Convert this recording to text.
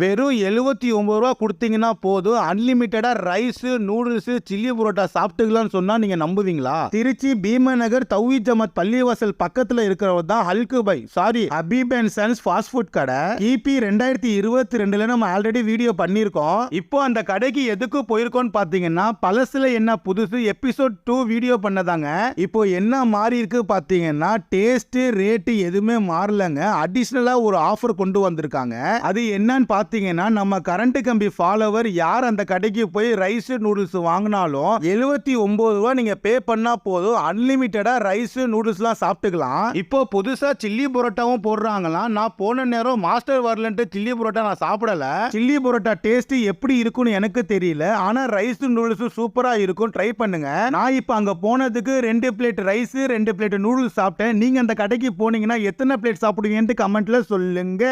வெறும் 79 ரூபா கொடுத்தீங்கன்னா போதும் அன்லிமிட்டடா ரைஸ், நூடுல்ஸ், சில்லி புரோட்டா சாப்பிட்டுக்கலாம்னு சொன்னா நீங்க நம்புவீங்களா? திருச்சி பீமநகர் தௌஹீத் ஜமாத் பள்ளிவாசல் பக்கத்துல இருக்கிறவர் தான் ஹல்கு பை, sorry Habeeb and sons fast food கடை. கிபி 2022ல நம்ம ஆல்ரெடி வீடியோ பண்ணிருக்கோம். இப்போ அந்த கடைக்கு எதுக்கு போயிருக்கோம்னு பாத்தீங்கன்னா பழசுல என்ன புதுசு எபிசோட் 2 வீடியோ பண்ணதாங்க. இப்போ என்ன மாறி இருக்கு பாத்தீங்கன்னா டேஸ்ட், ரேட் எதுவுமே மாறலங்க. அடிஷனலா ஒரு ஆஃபர் கொண்டு வந்திருக்காங்க. அது என்னன்னு பாத்தீங்கன்னா நம்ம கரண்ட் கம்பி ஃபாலோவர் யார் அந்த கடைக்கு போய் ரைஸ், நூடுல்ஸ் வாங்கினாலும் 79 ரூபா நீங்க பே பண்ணா போதும் அன்லிமிட்டடா ரைஸ், நூடுல்ஸ்லாம் சாப்பிட்டுக்கலாம். இப்போ புதுசா சில்லி புரோட்டாவும் போடுறாங்களாம். நான் போன நேரம் மாஸ்டர் வரலன்ட்டு சில்லி புரோட்டா நான் சாப்பிடல. சில்லி புரோட்டா டேஸ்ட் எப்படி இருக்குன்னு எனக்கு தெரியல. ஆனா ரைஸ், நூடுல்ஸ் சூப்பரா இருக்கும், ட்ரை பண்ணுங்க. நான் இப்போ அங்க போனதுக்கு 2 பிளேட் ரைஸ், 2 பிளேட் நூடுல்ஸ் சாப்பிட்டேன். நீங்க அந்த கடைக்கு போனீங்கன்னா எத்தனை பிளேட் சாப்பிடுவீங்கன்னு கமெண்ட்ல சொல்லுங்க.